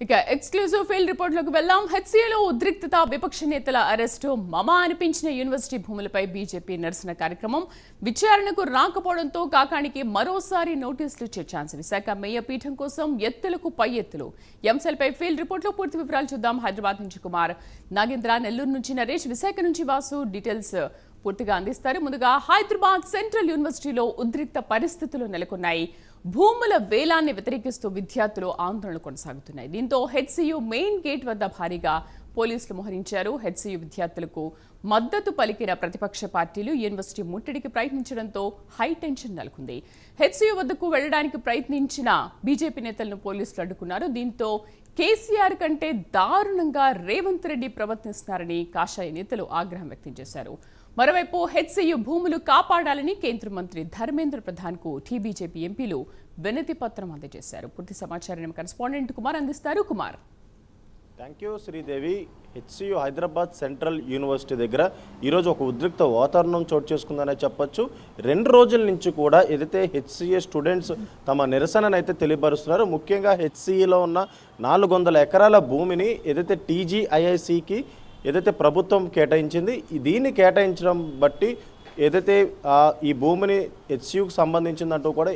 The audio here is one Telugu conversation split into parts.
ఇక ఎక్స్క్లూజివ్ ఫీల్డ్ రిపోర్ట్లోకి వెళ్దాం. హెచ్సీఏలో ఉద్రిక్తత, విపక్ష నేతల అరెస్టు, మమా అనిపించిన యూనివర్సిటీ భూములపై బీజేపీ నిరసన కార్యక్రమం విచారణకు రాకపోవడంతో కాకానికి మరోసారి నోటీసులు ఇచ్చే ఛాన్స్. విశాఖ మేయర్ పీఠం కోసం ఎత్తులకు పై ఎత్తులు. ఎంసెల్పై ఫీల్డ్ రిపోర్ట్లో పూర్తి వివరాలు చూద్దాం. హైదరాబాద్ నుంచి కుమార్, నాగేంద్ర, నెల్లూరు నుంచి నరేష్, విశాఖ నుంచి వాసు డీటెయిల్స్ పూర్తిగా అందిస్తారు. ముందుగా హైదరాబాద్ సెంట్రల్ యూనివర్సిటీలో ఉద్రిక్త పరిస్థితులు నెలకొన్నాయి. భూముల వేలాన్ని వ్యతిరేకిస్తూ విద్యార్థులు ఆందోళనలు కొనసాగుతున్నాయి. దీంతో హెచ్సీయూ మెయిన్ గేట్ వద్ద భారీగా పోలీసులు మోహరించారు. హెచ్సీయూ విద్యార్థులకు మద్దతు పలికిన ప్రతిపక్ష పార్టీలు యూనివర్సిటీ ముట్టడికి ప్రయత్నించడంతో హై టెన్షన్ నెలకొంది. హెచ్సీయూ వద్దకు వెళ్లడానికి ప్రయత్నించిన బీజేపీ నేతలను పోలీసులు అడ్డుకున్నారు. దీంతో కేసీఆర్ కంటే దారుణంగా రేవంత్ రెడ్డి ప్రవర్తిస్తున్నారని కాషాయ నేతలు ఆగ్రహం వ్యక్తం చేశారు. మరోవైపు హెచ్సీయూ భూములు కాపాడాలని కేంద్ర మంత్రి ధర్మేంద్ర ప్రధాన్కు టీబీజేపీ ఎంపీలు వినతి పత్రం అందజేశారు. పూర్తి సమాచారాన్ని కరెస్పాండెంట్ కుమార్ అందిస్తారు. Kumar, thank you Sridevi. HCU Hyderabad central university దగ్గర ఈరోజు ఒక ఉద్రిక్త వాతావరణం చోటు చేసుకుందనే చెప్పొచ్చు. 2 రోజుల నుంచి కూడా ఏదైతే హెచ్సీఏ స్టూడెంట్స్ తమ నిరసనను అయితే తెలియపరుస్తున్నారు. ముఖ్యంగా హెచ్సీఏలో ఉన్న 400 ఎకరాల భూమిని ఏదైతే టీజీఐఐసికి ఏదైతే ప్రభుత్వం కేటాయించింది, దీన్ని కేటాయించడం బట్టి ఏదైతే ఈ భూమిని హెచ్సీయూకి సంబంధించిందంటూ కూడా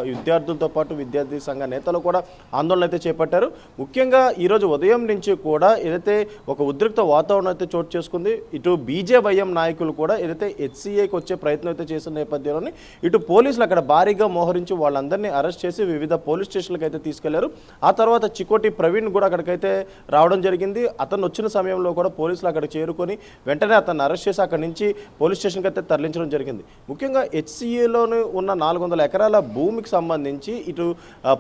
విద్యార్థులతో పాటు విద్యార్థి సంఘ నేతలు కూడా ఆందోళన అయితే చేపట్టారు. ముఖ్యంగా ఈరోజు ఉదయం నుంచి కూడా ఏదైతే ఒక ఉద్రిక్త వాతావరణం అయితే చోటు చేసుకుంది. ఇటు బీజేవైఎం నాయకులు కూడా ఏదైతే హెచ్సీఏకి వచ్చే ప్రయత్నం అయితే చేసిన నేపథ్యంలోనే ఇటు పోలీసులు అక్కడ భారీగా మోహరించి వాళ్ళందరినీ అరెస్ట్ చేసి వివిధ పోలీస్ స్టేషన్లకు అయితే తీసుకెళ్లారు. ఆ తర్వాత చికోటి ప్రవీణ్ కూడా అక్కడికైతే రావడం జరిగింది. అతను వచ్చిన సమయంలో కూడా పోలీసులు అక్కడ చేరుకొని వెంటనే అతన్ని అరెస్ట్ చేసి అక్కడి నుంచి పోలీస్ స్టేషన్కి అయితే తరలించడం జరిగింది. ముఖ్యంగా హెచ్సీఏలో ఉన్న 400 ఎకరాల భూమికి సంబంధించి ఇటు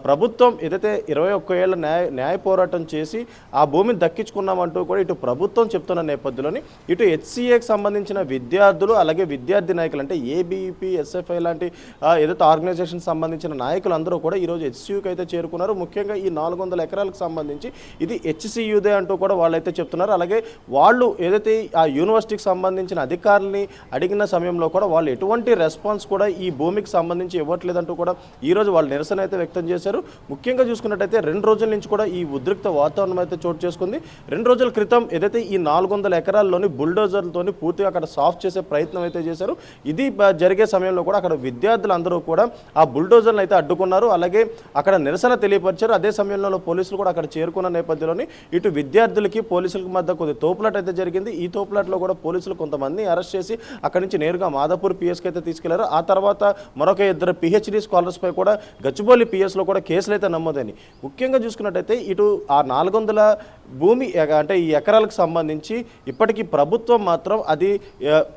ప్రభుత్వం ఏదైతే 21 ఏళ్ల న్యాయ పోరాటం చేసి ఆ భూమిని దక్కించుకున్నామంటూ కూడా ఇటు ప్రభుత్వం చెప్తున్న నేపథ్యంలోని ఇటు హెచ్సీఏకి సంబంధించిన విద్యార్థులు అలాగే విద్యార్థి నాయకులు అంటే ఏబీపీ, ఎస్ఎఫ్ఐ లాంటి ఏదైతే ఆర్గనైజేషన్ సంబంధించిన నాయకులందరూ కూడా ఈరోజు హెచ్సీయూకి అయితే చేరుకున్నారు. ముఖ్యంగా ఈ 400 ఎకరాలకు సంబంధించి ఇది హెచ్సీయూదే అంటూ కూడా వాళ్ళైతే చెప్తున్నారు. అలాగే వాళ్ళు ఏదైతే ఆ యూనివర్సిటీకి సంబంధించిన అధికారులని అడిగిన సమయంలో కూడా వాళ్ళు ఎటువంటి రెస్పాన్స్ కూడా ఈ భూమికి సంబంధించి ఇవ్వట్లేదంటూ కూడా ఈరోజు వాళ్ళు నిరసన అయితే వ్యక్తం చేశారు. ముఖ్యంగా చూసుకున్నట్టయితే 2 రోజుల నుంచి కూడా ఈ ఉద్రిక్త వాతావరణం అయితే చోటు చేసుకుంది. 2 రోజుల క్రితం ఏదైతే ఈ 400 ఎకరాల్లోని బుల్డోజర్లతోని పూర్తిగా అక్కడ సాఫ్ చేసే ప్రయత్నం అయితే చేశారు. ఇది జరిగే సమయంలో కూడా అక్కడ విద్యార్థులందరూ కూడా ఆ బుల్డోజర్లను అయితే అడ్డుకున్నారు. అలాగే అక్కడ నిరసన తెలియపరిచారు. అదే సమయంలో పోలీసులు కూడా అక్కడ చేరుకున్న నేపథ్యంలోని ఇటు విద్యార్థులకి పోలీసులకు మధ్య కొద్ది తోపులాట అయితే జరిగింది. ఈ తోపులాటలో కూడా పోలీసులు కొంతమంది అరెస్ట్ చేసి అక్కడి నుంచి నేరుగా మాదాపూర్ పిఎస్కి అయితే తీసుకెళ్లారు. ఆ తర్వాత మరొక 2 పిహెచ్డి స్కాలర్స్పై కూడా గచ్చిబౌలి పిఎస్లో కూడా కేసులు అయితే నమోదని. ముఖ్యంగా చూసుకున్నట్టయితే ఇటు ఆ 400 భూమి అంటే ఈ ఎకరాలకు సంబంధించి ఇప్పటికీ ప్రభుత్వం మాత్రం అది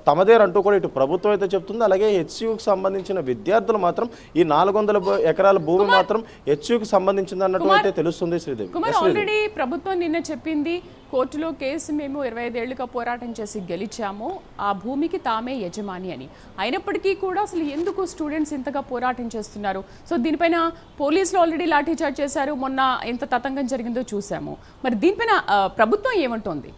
తమదేనంటూ కూడా ఇటు ప్రభుత్వం అయితే చెప్తుంది. అలాగే హెచ్సీయూకి సంబంధించిన విద్యార్థులు మాత్రం ఈ 400 ఎకరాల భూమి మాత్రం హెచ్సీయూకి సంబంధించింది అన్నట్టు అయితే తెలుస్తుంది. శ్రీదేవి, ఆల్రెడీ ప్రభుత్వం నిన్న చెప్పింది కోర్టులో కేసు మేము 25 ఏళ్లుగా పోరాటం చేసి గెలిచాము, ఆ భూమికి తామే యజమాని అని. అయినప్పటికీ కూడా అసలు ఎందుకు స్టూడెంట్స్ ఇంతగా పోరాటం చేస్తున్నారు? సో దీనిపైన పోలీసులు ఆల్రెడీ లాఠీచార్జ్ చేశారు. మొన్న ఎంత తతంగం జరిగిందో చూసాము. మరి దీనిపైన ప్రభుత్వం ఏమంటోంది?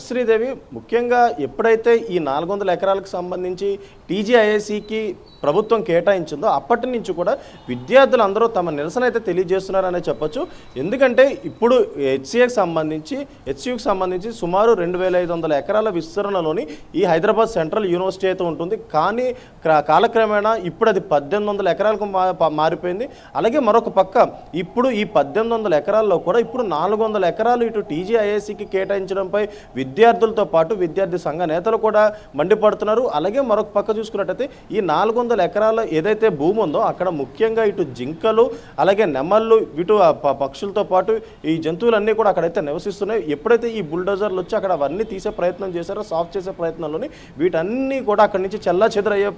శ్రీదేవి, ముఖ్యంగా ఎప్పుడైతే ఈ 400 ఎకరాలకు సంబంధించి టీజీఐఐసికి ప్రభుత్వం కేటాయించిందో అప్పటి నుంచి కూడా విద్యార్థులు అందరూ తమ నిరసన అయితే తెలియజేస్తున్నారనే చెప్పొచ్చు. ఎందుకంటే ఇప్పుడు హెచ్సీయూకి సంబంధించి సుమారు 2500 ఎకరాల విస్తరణలోని ఈ హైదరాబాద్ సెంట్రల్ యూనివర్సిటీ అయితే ఉంటుంది. కానీ కాలక్రమేణా ఇప్పుడు అది 1800 ఎకరాలకు మారిపోయింది. అలాగే మరొక పక్క ఇప్పుడు ఈ 1800 ఎకరాల్లో కూడా ఇప్పుడు 400 ఎకరాలు ఇటు టీజీఐఐసికి కేటాయించడంపై విద్యార్థులతో పాటు విద్యార్థి సంఘ నేతలు కూడా మండిపడుతున్నారు. అలాగే మరొక పక్క చూసుకున్నట్టయితే ఈ 400 ఎకరాల ఏదైతే భూమి ఉందో అక్కడ ముఖ్యంగా ఇటు జింకలు అలాగే నెమళ్ళు ఇటు పక్షులతో పాటు ఈ జంతువులన్నీ కూడా అక్కడైతే నివసిస్తున్నాయి. ఎప్పుడైతే ఈ బుల్డోజర్లు వచ్చి అక్కడ అవన్నీ తీసే ప్రయత్నం చేశారో, సాఫ్ చేసే ప్రయత్నంలోని వీటన్నీ కూడా అక్కడి నుంచి చెల్లాచెదరయ్యే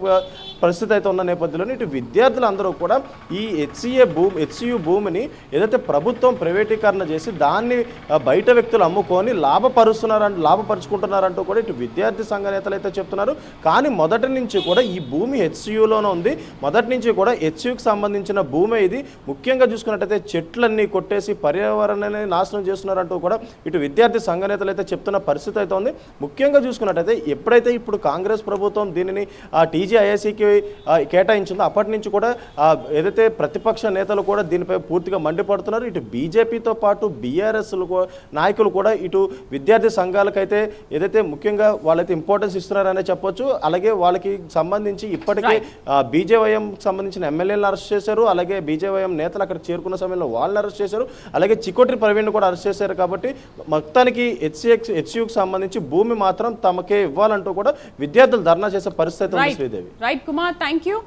పరిస్థితి అయితే ఉన్న నేపథ్యంలోని ఇటు విద్యార్థులందరూ కూడా ఈ హెచ్సీయూ భూమిని ఏదైతే ప్రభుత్వం ప్రైవేటీకరణ చేసి దాన్ని బయట వ్యక్తులు అమ్ముకొని లాభపరుస్తున్నారు లాభపరుచుకుంటున్నారంటూ కూడా ఇటు విద్యార్థి సంఘ నేతలు అయితే చెప్తున్నారు. కానీ మొదటి నుంచి కూడా ఈ భూమి హెచ్సియులోనే ఉంది. మొదటి నుంచి కూడా హెచ్సియుకి సంబంధించిన భూమి ఇది. ముఖ్యంగా చూసుకున్నట్టయితే చెట్లన్నీ కొట్టేసి పర్యావరణాన్ని నాశనం చేస్తున్నారంటూ కూడా ఇటు విద్యార్థి సంఘ నేతలు అయితే చెప్తున్న పరిస్థితి అయితే ఉంది. ముఖ్యంగా చూసుకున్నట్టయితే ఎప్పుడైతే ఇప్పుడు కాంగ్రెస్ ప్రభుత్వం దీనిని టీజీఐఐసికి కేటాయించిందో అప్పటి నుంచి కూడా ఏదైతే ప్రతిపక్ష నేతలు కూడా దీనిపై పూర్తిగా మండిపడుతున్నారు. ఇటు బీజేపీతో పాటు బీఆర్ఎస్ నాయకులు కూడా ఇటు విద్యార్థి సంఘాలకైతే ఏదైతే ముఖ్యంగా వాళ్ళైతే ఇంపార్టెన్స్ ఇస్తున్నారనే చెప్పొచ్చు. అలాగే వాళ్ళకి సంబంధించి ఇప్పటికే బీజేవైఎం సంబంధించిన ఎమ్మెల్యేలను అరెస్ట్ చేశారు. అలాగే బీజేవైఎం నేతలు అక్కడ చేరుకున్న సమయంలో వాళ్ళని అరెస్ట్ చేశారు. అలాగే చికోటి ప్రవీణ్ కూడా అరెస్ట్ చేశారు. కాబట్టి మొత్తానికి హెచ్సియుకి సంబంధించి భూమి మాత్రం తమకే ఇవ్వాలంటూ కూడా విద్యార్థులు ధర్నా చేసే పరిస్థితి ఉంది Sridevi. Right Kumar, thank you.